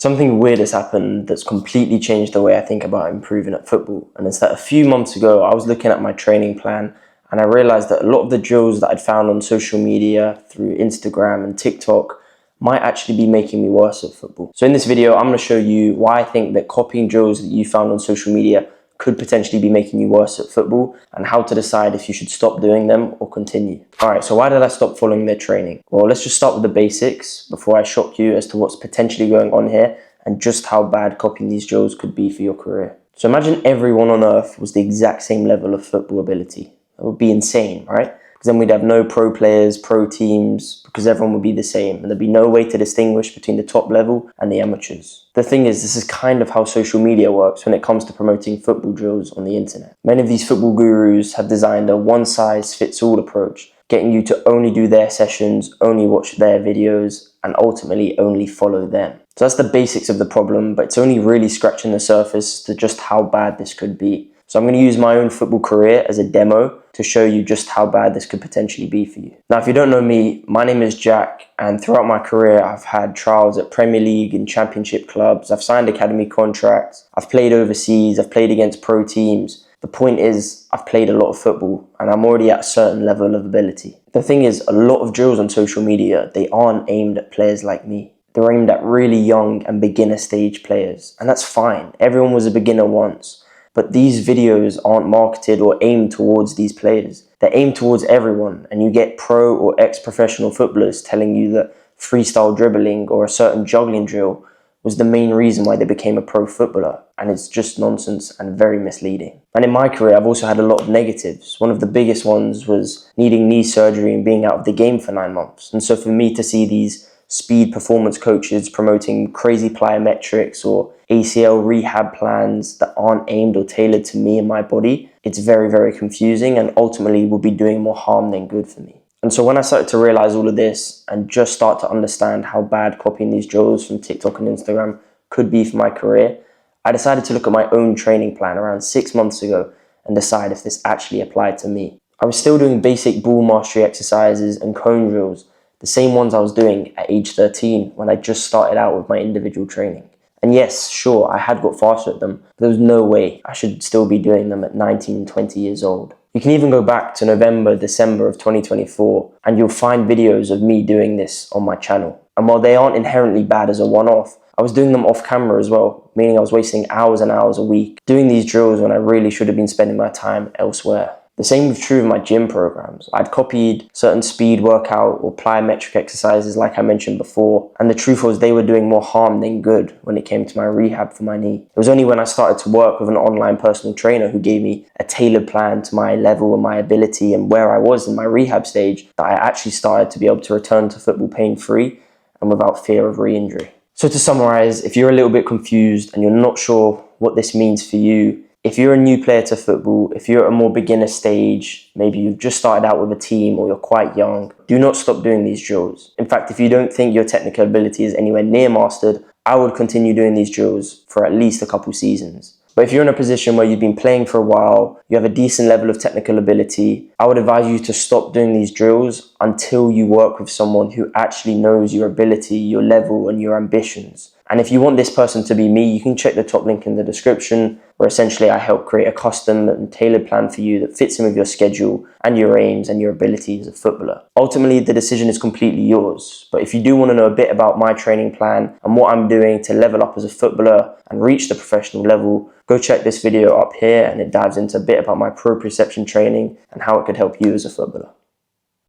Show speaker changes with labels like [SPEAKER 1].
[SPEAKER 1] Something weird has happened that's completely changed the way I think about improving at football. And it's that a few months ago, I was looking at my training plan and I realized that a lot of the drills that I'd found on social media through Instagram and TikTok might actually be making me worse at football. So in this video, I'm going to show you why I think that copying drills that you found on social media could potentially be making you worse at football, and how to decide if you should stop doing them or continue. Alright, so why did I stop following their training? Well, let's just start with the basics before I shock you as to what's potentially going on here and just how bad copying these drills could be for your career. So imagine everyone on earth was the exact same level of football ability. That would be insane, right? Because then we'd have no pro players, pro teams, because everyone would be the same, and there'd be no way to distinguish between the top level and the amateurs. The thing is, this is kind of how social media works when it comes to promoting football drills on the internet. Many of these football gurus have designed a one-size-fits-all approach, getting you to only do their sessions, only watch their videos, and ultimately only follow them. So that's the basics of the problem, but it's only really scratching the surface to just how bad this could be. So I'm going to use my own football career as a demo to show you just how bad this could potentially be for you. Now, if you don't know me, my name is Jack, and throughout my career, I've had trials at Premier League and Championship clubs. I've signed academy contracts. I've played overseas. I've played against pro teams. The point is, I've played a lot of football, and I'm already at a certain level of ability. The thing is, a lot of drills on social media, they aren't aimed at players like me. They're aimed at really young and beginner stage players, and that's fine. Everyone was a beginner once. But these videos aren't marketed or aimed towards these players. They're aimed towards everyone, and you get pro or ex-professional footballers telling you that freestyle dribbling or a certain juggling drill was the main reason why they became a pro footballer, and it's just nonsense and very misleading. And in my career, I've also had a lot of negatives. One of the biggest ones was needing knee surgery and being out of the game for 9 months. And so for me to see these speed performance coaches promoting crazy plyometrics or ACL rehab plans that aren't aimed or tailored to me and my body, it's very, very confusing and ultimately will be doing more harm than good for me. And so when I started to realize all of this and just start to understand how bad copying these drills from TikTok and Instagram could be for my career, I decided to look at my own training plan around 6 months ago and decide if this actually applied to me. I was still doing basic ball mastery exercises and cone drills, the same ones I was doing at age 13 when I just started out with my individual training. And yes, sure, I had got faster at them, but there was no way I should still be doing them at 19, 20 years old. You can even go back to November, December of 2024, and you'll find videos of me doing this on my channel. And while they aren't inherently bad as a one-off, I was doing them off camera as well, meaning I was wasting hours and hours a week doing these drills when I really should have been spending my time elsewhere. The same was true of my gym programs. I'd copied certain speed workout or plyometric exercises like I mentioned before, and the truth was they were doing more harm than good when it came to my rehab for my knee. It was only when I started to work with an online personal trainer who gave me a tailored plan to my level and my ability and where I was in my rehab stage that I actually started to be able to return to football pain-free and without fear of re-injury. So to summarize, if you're a little bit confused and you're not sure what this means for you, if you're a new player to football, if you're at a more beginner stage, maybe you've just started out with a team or you're quite young, do not stop doing these drills. In fact, if you don't think your technical ability is anywhere near mastered, I would continue doing these drills for at least a couple seasons. But if you're in a position where you've been playing for a while, you have a decent level of technical ability, I would advise you to stop doing these drills until you work with someone who actually knows your ability, your level, and your ambitions. And if you want this person to be me, you can check the top link in the description, where essentially I help create a custom and tailored plan for you that fits in with your schedule and your aims and your ability as a footballer. Ultimately, the decision is completely yours. But if you do want to know a bit about my training plan and what I'm doing to level up as a footballer and reach the professional level, go check this video up here, and it dives into a bit about my proprioception training and how it could help you as a footballer.